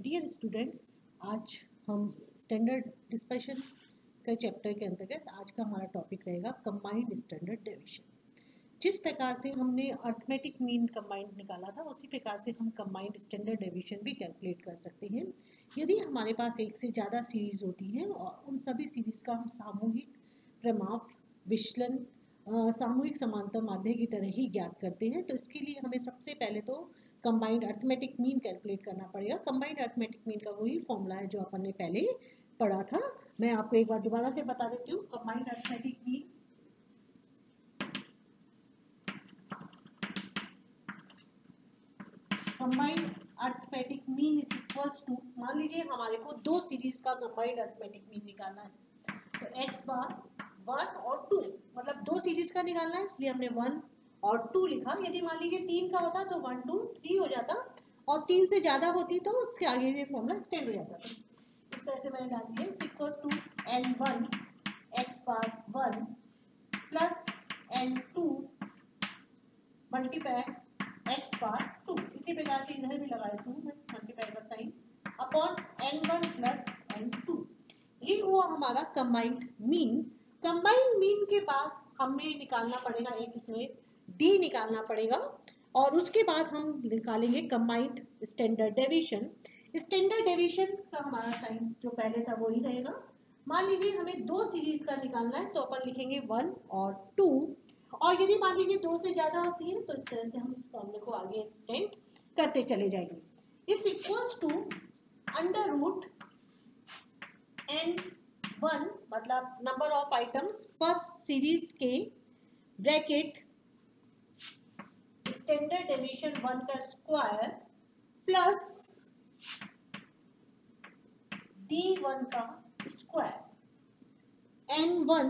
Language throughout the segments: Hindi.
डियर स्टूडेंट्स, आज हम स्टैंडर्ड डिस्कशन के चैप्टर के अंतर्गत आज का हमारा टॉपिक रहेगा कंबाइंड स्टैंडर्ड डेविएशन। जिस प्रकार से हमने अर्थमेटिक मीन कंबाइंड निकाला था उसी प्रकार से हम कंबाइंड स्टैंडर्ड डेविएशन भी कैलकुलेट कर सकते हैं। यदि हमारे पास एक से ज़्यादा सीरीज़ होती हैं और उन सभी सीरीज़ का हम सामूहिक प्रमाप विचलन सामूहिक समांतर माध्य की तरह ही ज्ञात करते हैं, तो इसके लिए हमें सबसे पहले तो कंबाइंड अर्थमेटिक मीन कैलकुलेट करना पड़ेगा। कंबाइंड अर्थमेटिक मीन का वही फॉर्मूला है जो अपन ने पहले पढ़ा था। मैं आपको एक बार दोबारा से बता देती हूँ। Combined arithmetic mean is equals to, मान लीजिए हमारे को दो सीरीज का कंबाइंड अर्थमेटिक मीन निकालना है, तो x बार 1 और 2, मतलब दो सीरीज का निकालना है, इसलिए हमने 1 और 2 लिखा। यदि मान लीजिए 3 का होता तो 1 2 3 हो जाता, और 3 से ज्यादा होती तो उसके आगे ये फॉर्मूला एक्सटेंड हो जाता। तो इस तरह से मैंने डाल दिया equals to n1 x bar 1 plus n2 multiply x bar 2। इसी प्रकार से इधर भी लगा देती हूँ मैं मल्टीप्लाई का sine upon n1 plus n2। ये हुआ हमारा कंबाइंड मीन। कंबाइंड मीन के बाद हमें निकालना पड़ेगा एक इसमें d निकालना पड़ेगा, और उसके बाद हम निकालेंगे combined standard deviation. Standard deviation का हमारा साइन जो पहले था वही रहेगा। मान लीजिए हमें दो सीरीज का निकालना है, तो अपन लिखेंगे 1 और 2, और यदि मान लीजिए 2 से ज्यादा होती है तो इस तरह से हम इस फॉर्मूले को आगे एक्सटेंड करते चले जाएंगे। इस equals to under root n1 मतलब number of items first series के ब्रैकेट स्टैंडर्ड डेविएशन 1 का स्क्वायर प्लस d1 का स्क्वायर। n1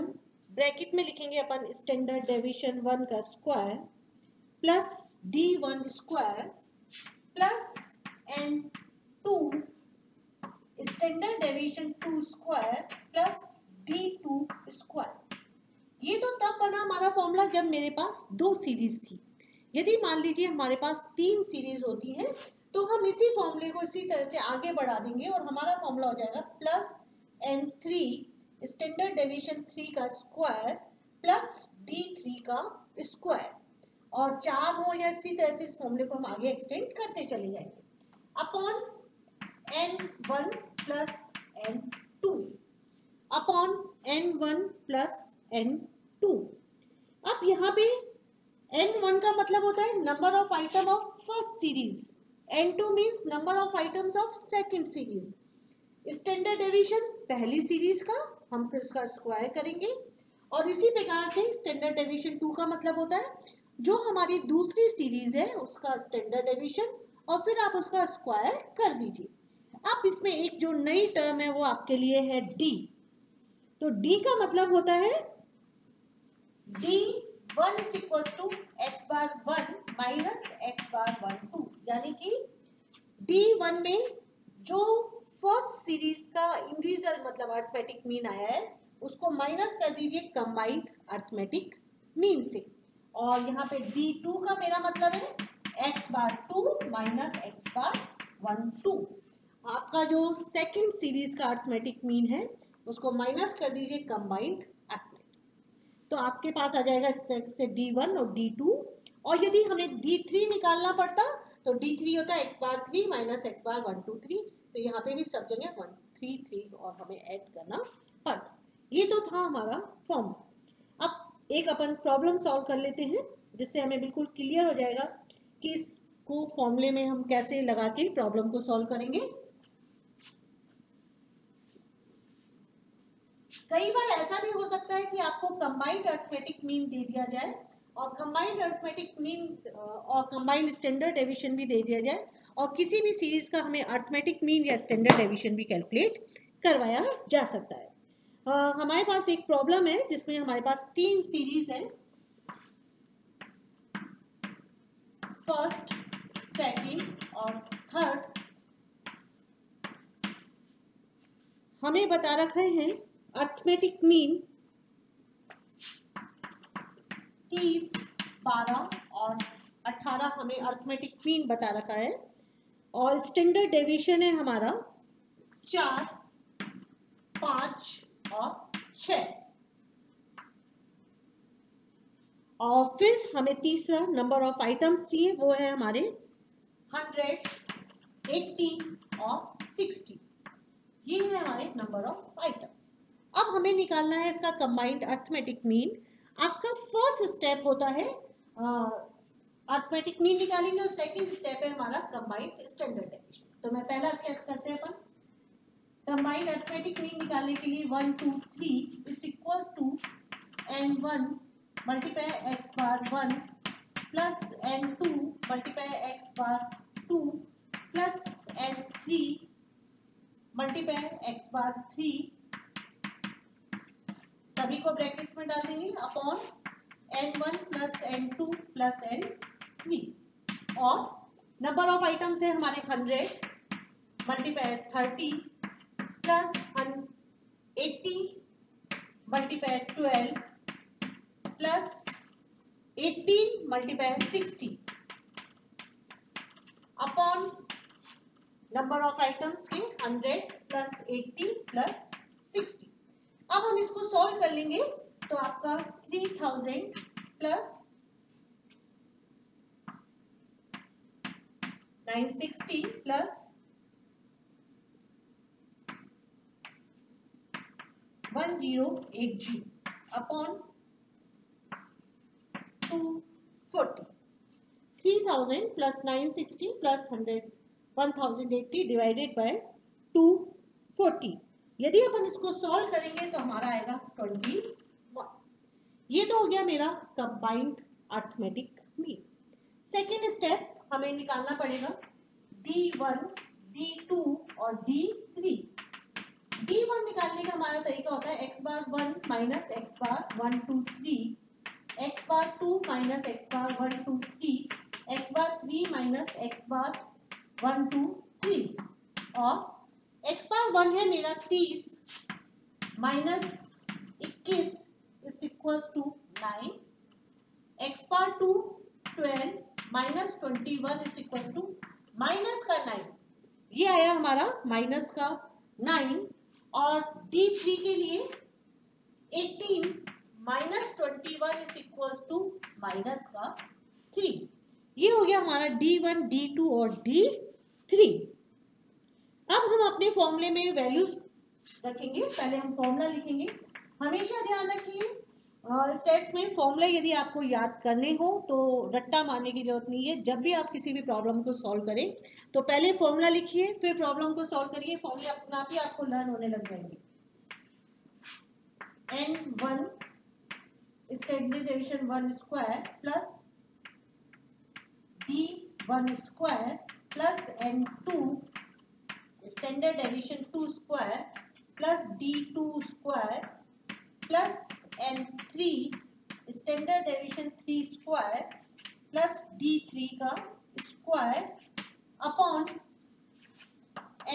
ब्रैकेट में लिखेंगे अपन स्टैंडर्ड डेविएशन 1 का square plus d1 square plus n2 standard deviation 2 square plus d2 square. ये तो तब बना हमारा फॉर्मूला जब मेरे पास दो सीरीज थी। यदि मान लीजिए हमारे पास 3 सीरीज होती है तो हम इसी फॉर्मूले को इसी तरह से आगे बढ़ा देंगे और हमारा फॉर्मूला हो जाएगा प्लस n3 स्टैंडर्ड डेविएशन 3 का स्क्वायर प्लस d3 का स्क्वायर, और 4 हो या इसी तरह से इस फॉर्मूले को हम आगे एक्सटेंड करते चले जाएंगे upon n1 plus n2 upon n1 plus n2। अब यहाँ पे n1 का मतलब होता है number of item of first series, n2 means number of items of second series. Standard deviation पहली सीरीज का हम फिर उसका स्क्वायर करेंगे, और इसी प्रकार से स्टैंडर्ड डेविएशन 2 का मतलब होता है जो हमारी दूसरी सीरीज है उसका स्टैंडर्ड डेविएशन, और फिर आप उसका स्क्वायर कर दीजिए। अब इसमें एक जो नई टर्म है वो आपके लिए है d। तो d का मतलब होता है d1 is equal to x bar 1 minus x bar 1 2, यानी कि d1 में जो फर्स्ट सीरीज का इंडिविजुअल मतलब अर्थमेटिक मीन आया है उसको माइनस कर दीजिए कंबाइंड अर्थमेटिक मीन से, और यहाँ पे d2 का मेरा मतलब है x bar 2 minus x bar 1 2। आपका जो सेकंड सीरीज का अर्थमेटिक मीन है उसको माइनस कर दीजिए कंबाइंड अर्थमेटिक, तो आपके पास आ जाएगा इस तरह से d1 और d2। और यदि हमें d3 निकालना पड़ता तो d3 होता है x bar 3 minus x bar 1 2 3, तो यहाँ पे भी सब जगह 1 3 3 और हमें ऐड करना पड़ता। ये तो था हमारा फॉर्म। अब एक अपन प्रॉब्लम सॉल्व कर लेते हैं जिससे हमें बिल्कुल क्लियर हो जाएगा कि इसको फॉर्मूले में हम कैसे लगा के प्रॉब्लम को सॉल्व करेंगे। कई बार ऐसा भी हो सकता है कि आपको कंबाइंड अर्थमेटिक मीन दे दिया जाए और कंबाइंड अर्थमेटिक मीन और कंबाइंड स्टैंडर्ड डेविएशन भी दे दिया जाए, और किसी भी सीरीज का हमें अर्थमेटिक मीन या स्टैंडर्ड डेविएशन भी कैलकुलेट करवाया जा सकता है। हमारे पास एक प्रॉब्लम है जिसमें हमारे पास 3 सीरीज है, फर्स्ट सेकंड और थर्ड। हमें बता रखे हैं अर्थमेटिक मीन 30 12 और 18 हमें अर्थमेटिक मीन बता रखा है। और स्टैंडर्ड डेविएशन है हमारा 4, 5 और 6। और फिर हमें तीसरा नंबर ऑफ आइटम्स चाहिए, वो है हमारे 100, 80 और 60। ये है हमारे नंबर ऑफ आइटम्स। अब हमें निकालना है इसका कंबाइंड अर्थमेटिक मीन। आपका फर्स्ट स्टेप होता है अर्थमेटिक मीन निकालेंगे और सेकंड स्टेप है हमारा कंबाइंड स्टैंडर्ड डेविएशन। तो मैं पहला स्टेप करते हैं अपन। कंबाइंड अर्थमेटिक मीन निकालने के लिए 1, 2, 3 is equal to n1 multiply x bar 1 plus n2 multiply x bar 2 plus n3 multiply x bar 3, सभी को ब्रैकेट्स में डाल देंगे, upon n1 plus n2 plus n3। और नंबर ऑफ आइटम्स है हमारे 100 multiply 30 plus 80 multiply 12 plus 18 multiply 60 upon number of items के 100 प्लस 80 प्लस 60। अब हम इसको सॉल्व कर लेंगे तो आपका 3000 plus 960 plus 1080 upon 240। 3000 plus 960 plus 1080 divided by 240। यदि अपन इसको सॉल्व करेंगे तो हमारा आएगा 21। ये तो हो गया मेरा combined arithmetic mean. Second step हमें निकालना पड़ेगा D1, D2 और D3। D1 निकालने का हमारा तरीका होता है x bar 1 minus x bar 1 2 3, x bar 2 minus x bar 1 2 3, x bar 3 minus x bar 1 2 3। और x बार 1 है मेरा 30 minus 21 is equals to 9, x bar 2 12 minus 21 is equals to minus का 9। ये आया हमारा माइनस का 9। और D3 के लिए 18 minus 21 is equals to minus का 3। ये हो गया हमारा D1, D2 और D3। अब हम अपने फॉर्मूले में वैल्यूज रखेंगे। पहले हम फॉर्मूला लिखेंगे। हमेशा ध्यान रखिए स्टेट्स में फॉर्मूला यदि आपको याद करने हो तो रट्टा मारने की जरूरत नहीं है। जब भी आप किसी भी प्रॉब्लम को सॉल्व करें तो पहले फॉर्मूला लिखिए, फिर प्रॉब्लम को सॉल्व करिए। फॉर्मूले अपने आप ही आपको लर्न होने लग जाएंगे। n1 standard deviation 1 square plus d1 square plus n2 standard deviation 2 square plus d2 square plus n3 standard deviation 3 square plus d3 का square upon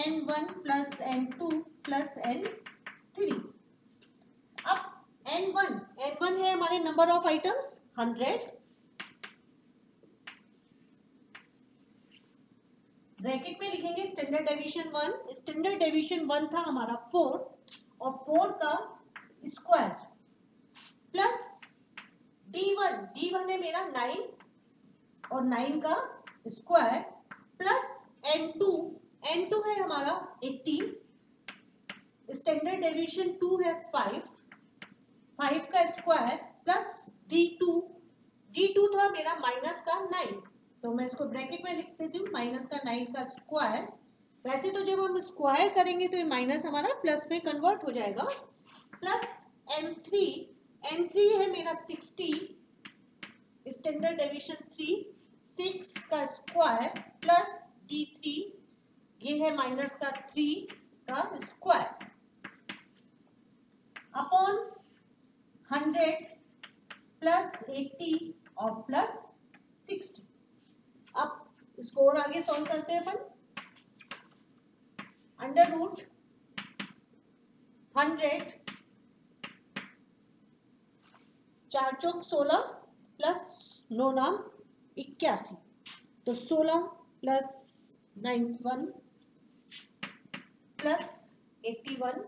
n1 plus n2 plus n3। अब n1 है हमारे नंबर ऑफ आइटम्स 100, ब्रैकेट में लिखेंगे स्टैंडर्ड डेविएशन 1। स्टैंडर्ड डेविएशन 1 था हमारा 4 और 4 का स्क्वायर प्लस D1 है मेरा 9 और 9 का स्क्वायर प्लस n2 है हमारा 18, स्टैंडर्ड डेविएशन 2 है 5 का स्क्वायर प्लस D2 था मेरा माइनस का 9, तो मैं इसको ब्रैकेट में लिख देती हूँ माइनस का 9 का स्क्वायर। वैसे तो जब हम स्क्वायर करेंगे तो ये माइनस हमारा प्लस में कन्वर्ट हो जाएगा, प्लस n3 है मेरा 60, स्टैंडर्ड डेविएशन 3 6 का स्क्वायर प्लस D3 ये है माइनस का 3 का स्क्वायर अपॉन 100 प्लस 80 और प्लस 60। अब इसको और आगे सॉल्व करते हैं अपन। अंडर रूट 100 4 चौक 16 प्लस 9 नाम 81, तो 16 प्लस 91 प्लस 81,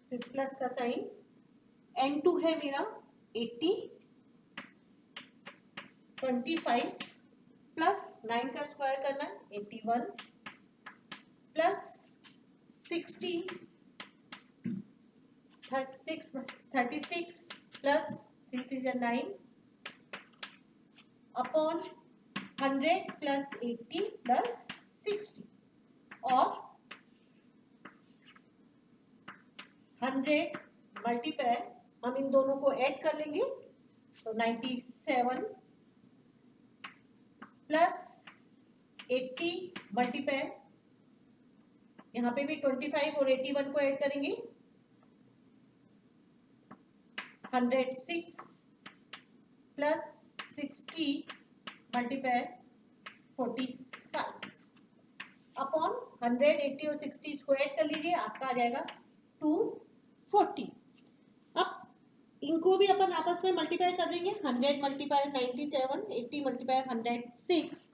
फिर प्लस का साइन, n2 है मेरा 80, 25 प्लस 9 का स्क्वायर करना है 81 plus 60, 36 plus 3 3 9 upon 100 plus 80 plus 60 और 100 मल्टीप्लाई हम इन दोनों को ऐड कर लेंगे तो 97 प्लस 80 मल्टीप्लाई, यहाँ पे भी 25 और 81 को ऐड करेंगे 106 प्लस 60 मल्टीप्लाई 45 अपॉन 100, 80 और 60 इसको ऐड कर लीजिए, आपका आ जाएगा 240। अब इनको भी अपन आपस में मल्टीप्लाई कर देंगे, 100 मल्टीप्लाई 97, 80 मल्टीप्लाई 106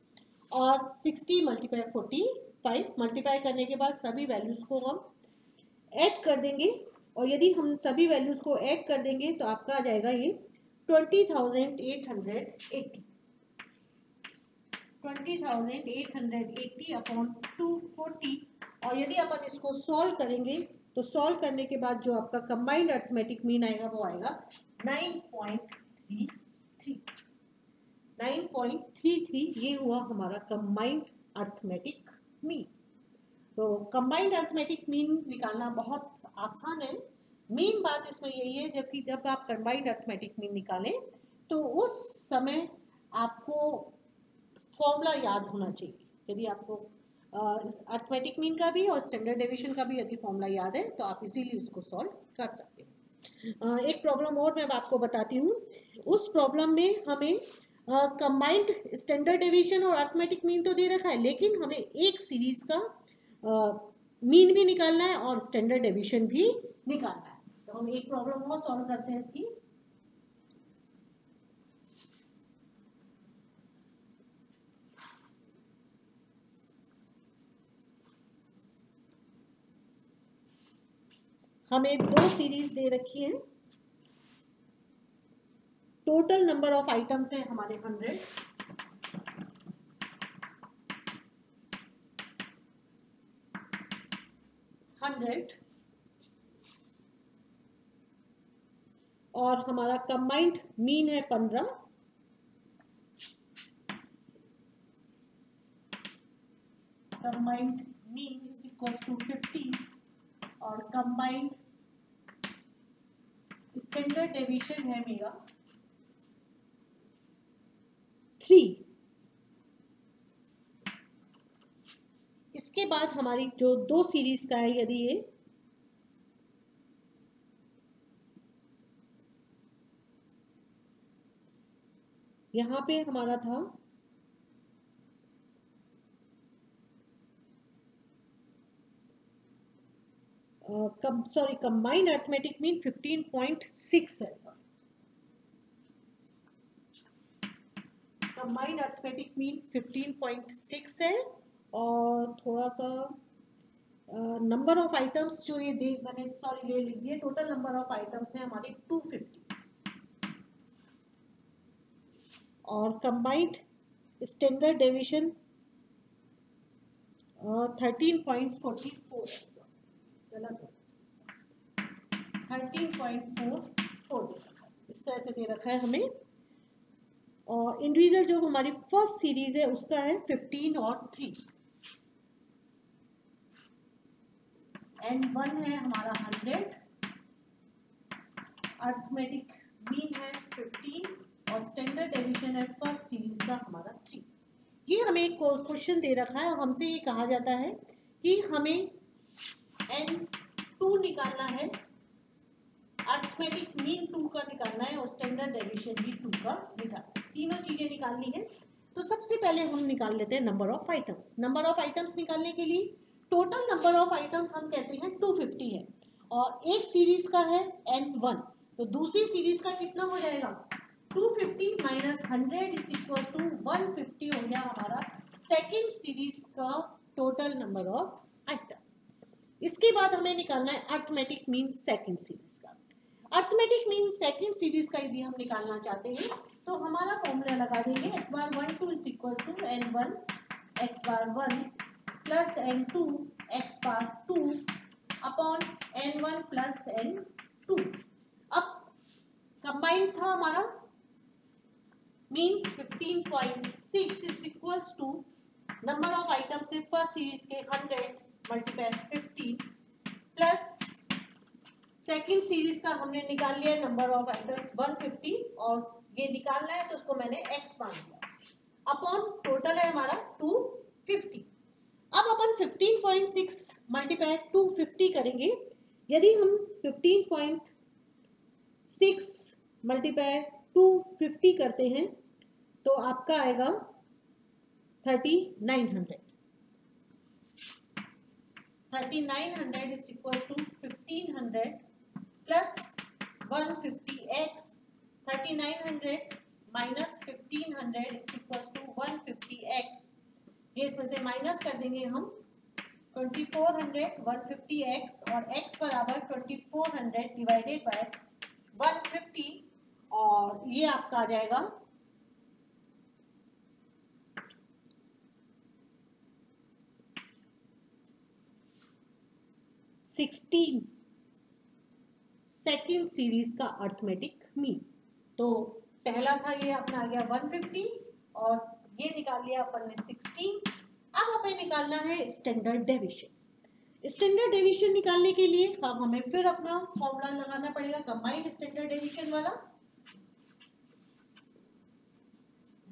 और 60 मल्टीप्लाई 45। मल्टीप्लाई करने के बाद सभी वैल्यूज को हम ऐड कर देंगे और यदि हम सभी वैल्यूज को ऐड कर देंगे तो आपका आ जाएगा ये 20,880, 20,880 अपॉन 240। और यदि अपन इसको सॉल्व करेंगे तो सॉल्व करने के बाद जो आपका कंबाइंड अर्थमेटिक मीन आएगा वो आएगा 9.33। ये हुआ हमारा कंबाइंड अर्थमेटिक मीन। तो कंबाइंड अर्थमेटिक मीन निकालना बहुत आसान है। मेन बात इसमें यही है जबकि जब आप कंबाइंड अर्थमेटिक मीन निकालें तो उस समय आपको फॉर्मूला याद होना चाहिए। यदि आपको अर्थमेटिक मीन का भी और स्टैंडर्ड डेविएशन का भी यदि फॉर्मूला याद है तो आप इजीली उसको सॉल्व कर सकते हैं। एक प्रॉब्लम और मैं आपको बताती हूँ। उस प्रॉब्लम में हमें कंबाइंड स्टैंडर्ड डेविएशन और अर्थमेटिक मीन तो दे रखा है, लेकिन हमें एक सीरीज का मीन भी निकालना है और स्टैंडर्ड डेविएशन भी निकालना है। तो हम एक प्रॉब्लम और सॉल्व करते हैं इसकी। हमें दो सीरीज दे रखी है। टोटल नंबर ऑफ आइटम्स है हमारे 100 और हमारा कंबाइंड मीन है 15। Combined mean is equal to 50 और कंबाइंड स्टैंडर्ड डेविएशन है मेरा 3। इसके बाद हमारी जो दो सीरीज का है, यदि ये यहाँ पे हमारा था सॉरी कंबाइंड अर्थमेटिक मीन 15.6 है। सॉरी कंबाइंड अर्थमेटिक मीन 15.6 है और थोड़ा सा नंबर ऑफ आइटम्स जो ये दे मैंने सॉरी ले लीजिए, टोटल नंबर ऑफ आइटम्स है हमारी 250 और कंबाइंड स्टैंडर्ड डेविएशन 13.44 है। गलत है, 13.44 इस तरह से दे रखा है हमें। और इंडिविजुअल जो हमारी फर्स्ट सीरीज है उसका है 15 और 3 N1 है हमारा 100, अर्थमेटिक मीन है 15 और स्टैंडर्ड डेविएशन है फर्स्ट सीरीज का हमारा 3। ये हमें एक क्वेश्चन दे रखा है और हमसे ये कहा जाता है कि हमें N2 निकालना है, अर्थमेटिक मीन 2 का निकालना है और स्टैंडर्ड डेविएशन भी 2 का निकालना है। तीनों चीजें निकालनी है। तो सबसे पहले हम निकाल लेते हैं number of items. Number of items निकालने के लिए टोटल नंबर ऑफ आइटम्स हम कहते हैं 250 है और एक सीरीज का है N1, तो दूसरी सीरीज का कितना हो जाएगा 250 माइनस 100 इज इक्वल टू 150 हो गया हमारा सेकेंड सीरीज का टोटल नंबर ऑफ आइटम्स। इसके बाद हमें निकालना है अर्थमेटिक मीन सेकेंड सीरीज का। अर्थमेटिक मीन सेकेंड सीरीज का यदि हम निकालना चाहते हैं तो हमारा फॉर्मूला लगा देंगे x bar 1 2 is equal to n1 x bar 1 plus n2 x bar 2 upon n1 plus n2। अब कंबाइंड था हमारा mean 15.6 is equals to number of items in first series के 100 मल्टीप्लाई 15 प्लस सेकेंड सीरीज का हमने निकाल लिया नंबर ऑफ आइटम्स 150 और ये निकालना है तो उसको मैंने x मान लिया अपॉन टोटल है हमारा 250। अब अपन 15.6 मल्टीप्लाई 250 करेंगे। यदि हम 15.6 मल्टीप्लाई 250 करते हैं तो आपका आएगा 3900। 3900 is equal to 1500 plus 150x। 3900 minus 1500 is equal to 150x। ये इसमें से माइनस कर देंगे हम 2400 150x और x बराबर 2400 डिवाइडेड बाय 150 और ये आपका आ जाएगा 16 सेकेंड सीरीज का अर्थमेटिक मीन। तो पहला था ये अपना आ गया 150 और ये निकाल लिया अपन ने 16। अब हमें निकालना है स्टैंडर्ड डेविएशन। स्टैंडर्ड डेविएशन निकालने के लिए अब हमें फिर अपना फॉर्मूला लगाना पड़ेगा कंबाइंड स्टैंडर्ड डेविएशन वाला।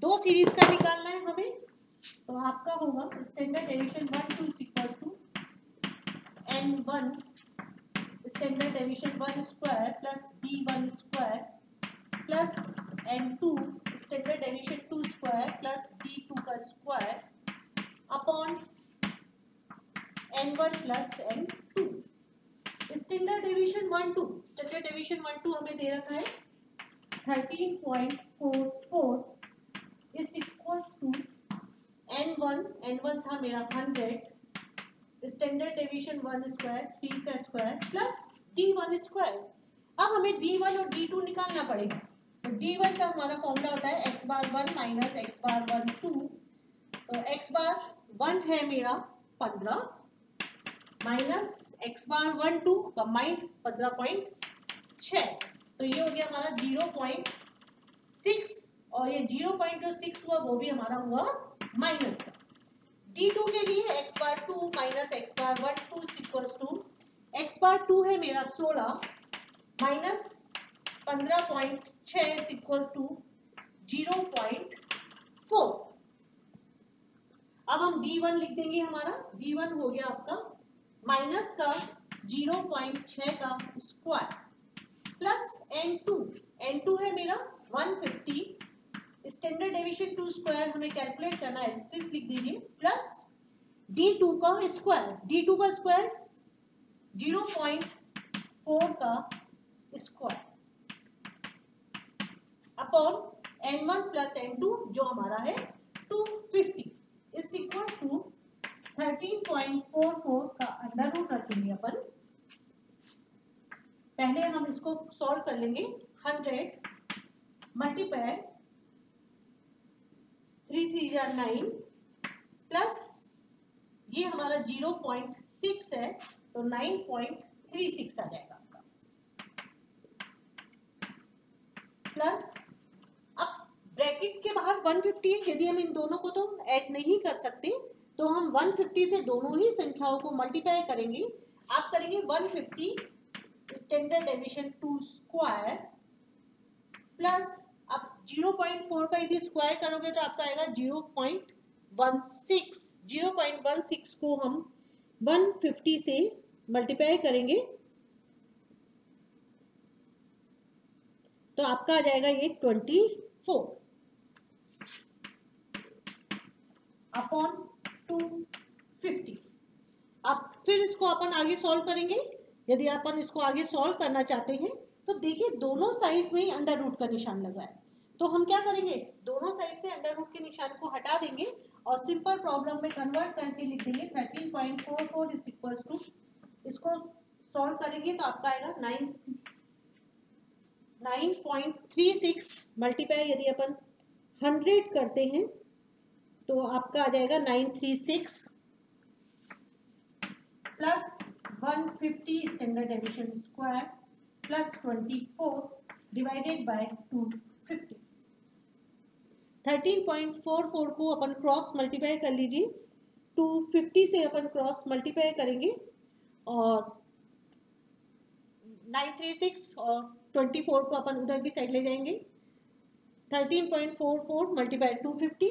दो सीरीज का निकालना है हमें तो आपका होगा standard deviation 1 2 equal to n1 standard deviation 1 square plus d1 square plus n2 standard deviation 2 square plus d2 का square upon n1 plus n2। Standard deviation 1 2 standard deviation 1 2 हमें दे रखा है 13.44 इज इक्वल्स टू n1 था मेरा 100 स्टैंडर्ड डेविएशन 1 स्क्वायर 3 का स्क्वायर प्लस d1 स्क्वायर। अब हमें d1 और d2 निकालना पड़ेगा। तो d1 का हमारा फॉर्मूला होता है x bar 1 minus x bar 1 2। तो x बार 1 है मेरा 15 माइनस x बार 1 2 कंबाइंड 15.6 तो ये हो गया हमारा 0.6 और ये 0.6 हुआ वो भी हमारा हुआ माइनस का। d2 के लिए x bar 2 minus x bar 1 2 equals to x bar 2 है मेरा 16 माइनस 15.6 इक्वल्स टू 0.4। अब हम d1 लिख देंगे। हमारा d1 हो गया आपका माइनस का 0.6 का स्क्वायर प्लस n2 है मेरा 150 स्टैंडर्ड डेविएशन 2 स्क्वायर हमें कैलकुलेट करना है एज लिख दीजिए प्लस d2 का स्क्वायर 0.4 का square upon n1 plus n2 जो हमारा है 250 इज इक्वल टू 13.44 का अंडर रूट रखेंगे अपन। पहले हम इसको सॉल्व कर लेंगे 100 मल्टीप्लाई 3 3 जा 9 प्लस ये हमारा 0.6 है तो 9.36 आ जाएगा आपका प्लस अब ब्रैकेट के बाहर 150 है। यदि हम इन दोनों को तो ऐड नहीं कर सकते तो हम 150 से दोनों ही संख्याओं को मल्टीप्लाई करेंगे। आप करेंगे 150 स्टैंडर्ड डेविएशन 2 स्क्वायर प्लस अब 0.4 का यदि स्क्वायर करोगे तो आपका आएगा 0.16। 0.16 को हम 150 से मल्टीप्लाई करेंगे तो आपका आ जाएगा ये 24 अपॉन 250। अब फिर इसको अपन आगे सॉल्व करेंगे। यदि अपन इसको आगे सॉल्व करना चाहते हैं तो देखिए दोनों साइड में अंडर रूट का निशान लगा है तो हम क्या करेंगे दोनों साइड से अंडर रूट के निशान को हटा देंगे और सिंपल प्रॉब्लम में कन्वर्ट करके लिख देंगे 13.44 इज इक्वल टू, इसको सॉल्व करेंगे तो आपका आएगा 9.36 मल्टीप्लाई यदि अपन 100 करते हैं तो आपका आ जाएगा 936 plus 150 standard deviation square plus 24 divided by 250। 13.44 को अपन क्रॉस मल्टीप्लाई कर लीजिए, 250 से अपन क्रॉस मल्टीप्लाई करेंगे और 936 और 24 को अपन उधर की साइड ले जाएंगे। 13.44 मल्टीप्लाई 250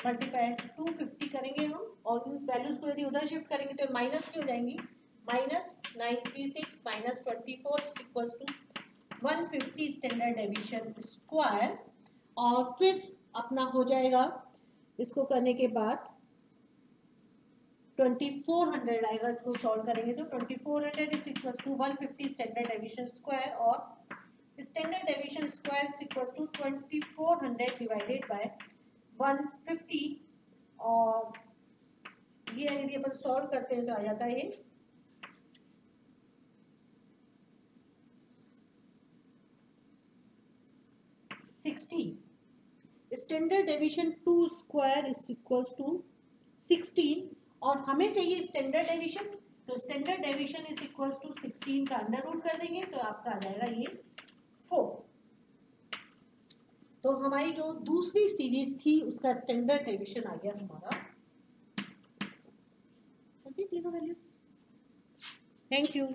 मल्टीप्लाई 250 करेंगे हम, और इन वैल्यूज को यदि उधर शिफ्ट करेंगे तो माइनस की हो जाएंगी। Minus 936 minus 24 equals to 150 standard deviation square, और फिर अपना हो जाएगा इसको करने के बाद 2400 आएगा। इसको सॉल्व करेंगे तो 2400 is equals to 150 standard deviation square, और standard deviation square is equals to 2400 divided by 150, और ये यदि अपन सॉल्व करते हैं तो आ जाता है ये 16। Standard deviation 2 square is equals to 16, और हमें चाहिए स्टैंडर्ड डेविएशन, तो standard deviation is equals to 16 का अंडर रूट कर देंगे तो आपका आ जाएगा ये 4। तो हमारी जो दूसरी सीरीज थी उसका स्टैंडर्ड डेविएशन आ गया हमारा। Thank you.